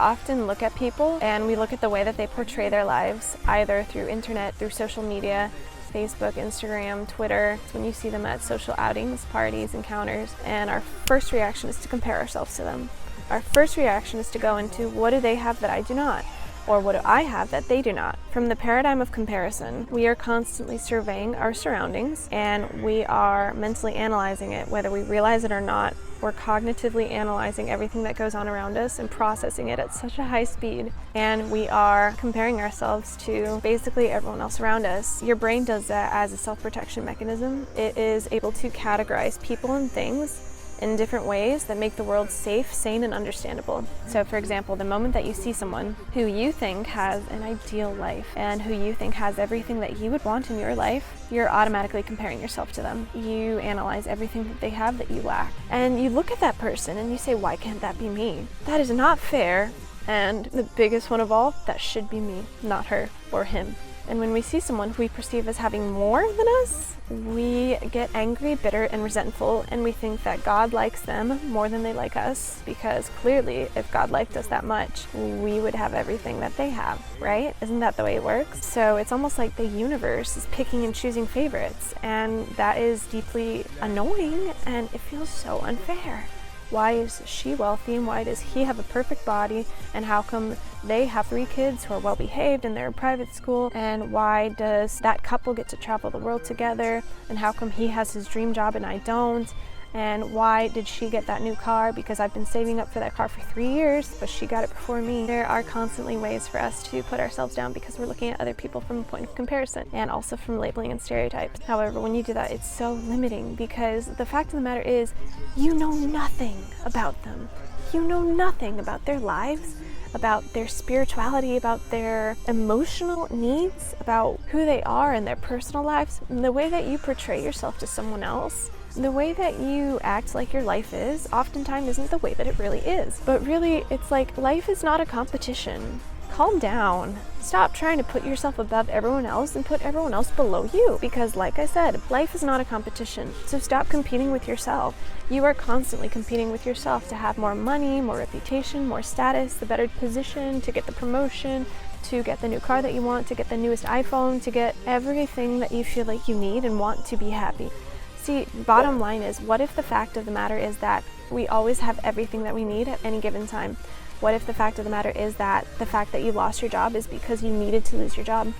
often look at people and we look at the way that they portray their lives, either through internet, through social media, Facebook, Instagram, Twitter. It's when you see them at social outings, parties, encounters, and our first reaction is to compare ourselves to them. Our first reaction is to go into, what do they have that I do not? Or what do I have that they do not? From the paradigm of comparison, we are constantly surveying our surroundings and we are mentally analyzing it, whether we realize it or not. We're cognitively analyzing everything that goes on around us and processing it at such a high speed. And we are comparing ourselves to basically everyone else around us. Your brain does that as a self-protection mechanism. It is able to categorize people and things in different ways that make the world safe, sane, and understandable. So for example, the moment that you see someone who you think has an ideal life and who you think has everything that you would want in your life, you're automatically comparing yourself to them. You analyze everything that they have that you lack. And you look at that person and you say, why can't that be me? That is not fair. And the biggest one of all, that should be me, not her or him. And when we see someone who we perceive as having more than us, we get angry, bitter, and resentful, and we think that God likes them more than they like us, because clearly, if God liked us that much, we would have everything that they have, right? Isn't that the way it works? So it's almost like the universe is picking and choosing favorites, and that is deeply annoying, and it feels so unfair. Why is she wealthy and why does he have a perfect body, and how come they have 3 kids who are well behaved and they're in private school, and why does that couple get to travel the world together, and how come he has his dream job and I don't, and why did she get that new car because I've been saving up for that car for 3 years but she got it before me. There are constantly ways for us to put ourselves down because we're looking at other people from a point of comparison, and also from labeling and stereotypes. However, when you do that, it's so limiting, because the fact of the matter is, you know nothing about them. You know nothing about their lives, about their spirituality, about their emotional needs, about who they are in their personal lives. And the way that you portray yourself to someone else, the way that you act like your life is, oftentimes isn't the way that it really is. But really, it's like, life is not a competition. Calm down. Stop trying to put yourself above everyone else and put everyone else below you. Because like I said, life is not a competition. So stop competing with yourself. You are constantly competing with yourself to have more money, more reputation, more status, the better position, to get the promotion, to get the new car that you want, to get the newest iPhone, to get everything that you feel like you need and want to be happy. See, bottom line is, what if the fact of the matter is that we always have everything that we need at any given time? What if the fact of the matter is that the fact that you lost your job is because you needed to lose your job?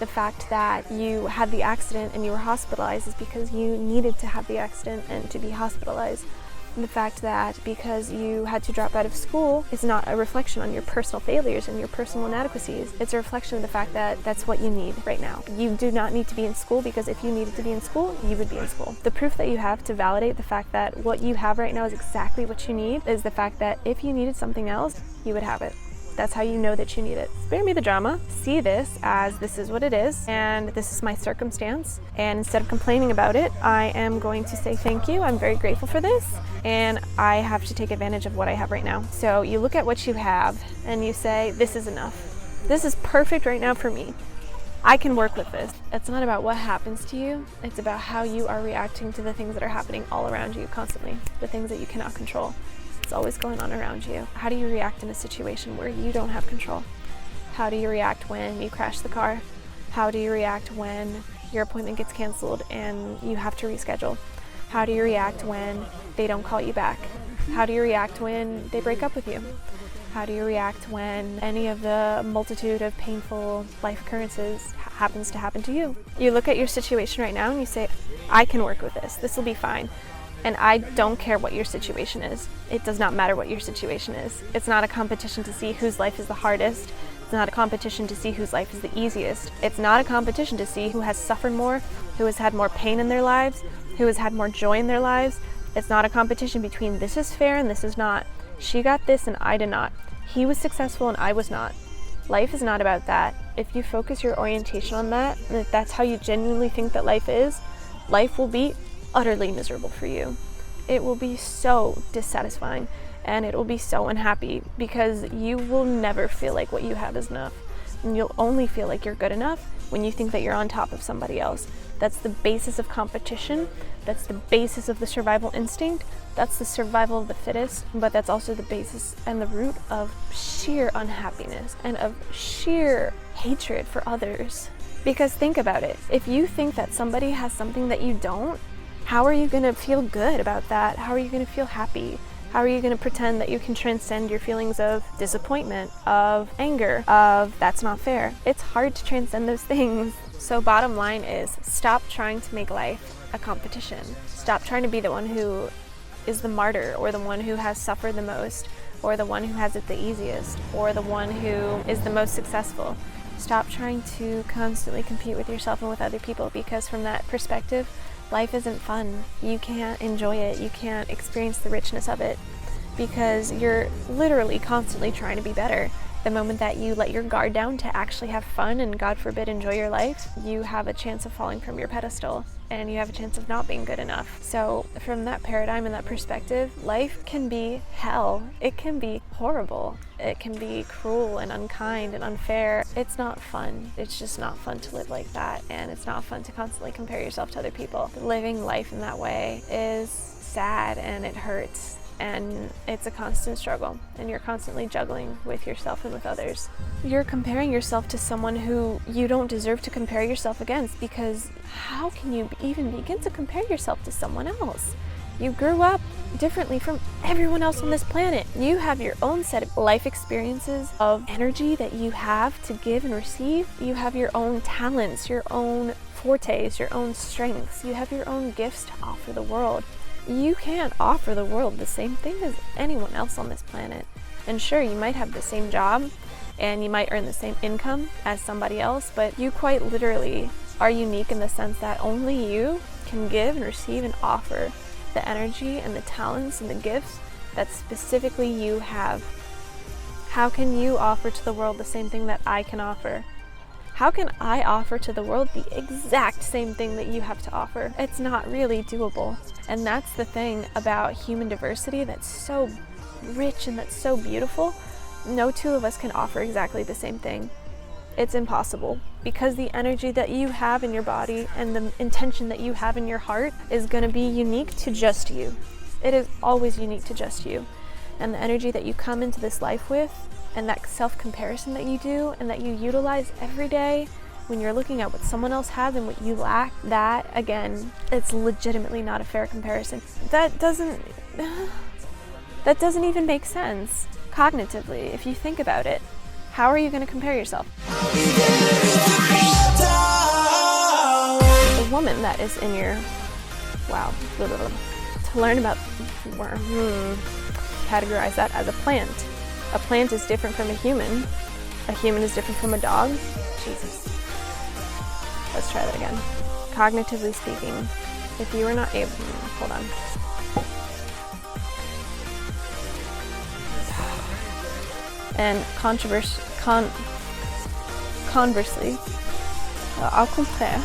The fact that you had the accident and you were hospitalized is because you needed to have the accident and to be hospitalized. And the fact that because you had to drop out of school is not a reflection on your personal failures and your personal inadequacies. It's a reflection of the fact that that's what you need right now. You do not need to be in school, because if you needed to be in school, you would be in school. The proof that you have to validate the fact that what you have right now is exactly what you need is the fact that if you needed something else, you would have it. That's how you know that you need it. Spare me the drama. See this as this is what it is, and this is my circumstance. And instead of complaining about it, I am going to say thank you. I'm very grateful for this, and I have to take advantage of what I have right now. So you look at what you have and you say, this is enough. This is perfect right now for me. I can work with this. It's not about what happens to you. It's about how you are reacting to the things that are happening all around you constantly, the things that you cannot control. It's always going on around you. How do you react in a situation where you don't have control? How do you react when you crash the car? How do you react when your appointment gets canceled and you have to reschedule? How do you react when they don't call you back? How do you react when they break up with you? How do you react when any of the multitude of painful life occurrences happens to happen to you? You look at your situation right now and you say, I can work with this. This will be fine. And I don't care what your situation is. It does not matter what your situation is. It's not a competition to see whose life is the hardest. It's not a competition to see whose life is the easiest. It's not a competition to see who has suffered more, who has had more pain in their lives, who has had more joy in their lives. It's not a competition between this is fair and this is not. She got this and I did not. He was successful and I was not. Life is not about that. If you focus your orientation on that, and if that's how you genuinely think that life is, life will be utterly miserable for you. It will be so dissatisfying and it will be so unhappy, because you will never feel like what you have is enough. And you'll only feel like you're good enough when you think that you're on top of somebody else. That's the basis of competition. That's the basis of the survival instinct. That's the survival of the fittest, but that's also the basis and the root of sheer unhappiness and of sheer hatred for others. Because think about it, if you think that somebody has something that you don't, how are you going to feel good about that? How are you going to feel happy? How are you going to pretend that you can transcend your feelings of disappointment, of anger, of that's not fair? It's hard to transcend those things. So bottom line is, stop trying to make life a competition. Stop trying to be the one who is the martyr, or the one who has suffered the most, or the one who has it the easiest, or the one who is the most successful. Stop trying to constantly compete with yourself and with other people, because from that perspective, life isn't fun. You can't enjoy it. You can't experience the richness of it, because you're literally constantly trying to be better. The moment that you let your guard down to actually have fun and, God forbid, enjoy your life, you have a chance of falling from your pedestal, and you have a chance of not being good enough. So from that paradigm and that perspective, life can be hell. It can be horrible. It can be cruel and unkind and unfair. It's not fun. It's just not fun to live like that, and it's not fun to constantly compare yourself to other people. Living life in that way is sad, and it hurts. And it's a constant struggle, and you're constantly juggling with yourself and with others. You're comparing yourself to someone who you don't deserve to compare yourself against, because how can you even begin to compare yourself to someone else? You grew up differently from everyone else on this planet. You have your own set of life experiences, of energy that you have to give and receive. You have your own talents, your own fortes, your own strengths. You have your own gifts to offer the world. You can't offer the world the same thing as anyone else on this planet. And sure, you might have the same job and you might earn the same income as somebody else, but you quite literally are unique in the sense that only you can give and receive and offer the energy and the talents and the gifts that specifically you have. How can you offer to the world the same thing that I can offer? How can I offer to the world the exact same thing that you have to offer? It's not really doable. And that's the thing about human diversity that's so rich and that's so beautiful. No two of us can offer exactly the same thing. It's impossible, because the energy that you have in your body and the intention that you have in your heart is going to be unique to just you. It is always unique to just you. And the energy that you come into this life with, and that self-comparison that you do and that you utilize every day when you're looking at what someone else has and what you lack, that, again, it's legitimately not a fair comparison. That doesn't even make sense cognitively if you think about it. How are you going to compare yourself? The woman that is in your, to learn about, categorize that as a plant. A plant is different from a human. A human is different from a dog. Jesus. Let's try that again. Cognitively speaking, if you were not able, hold on. And conversely, au contraire,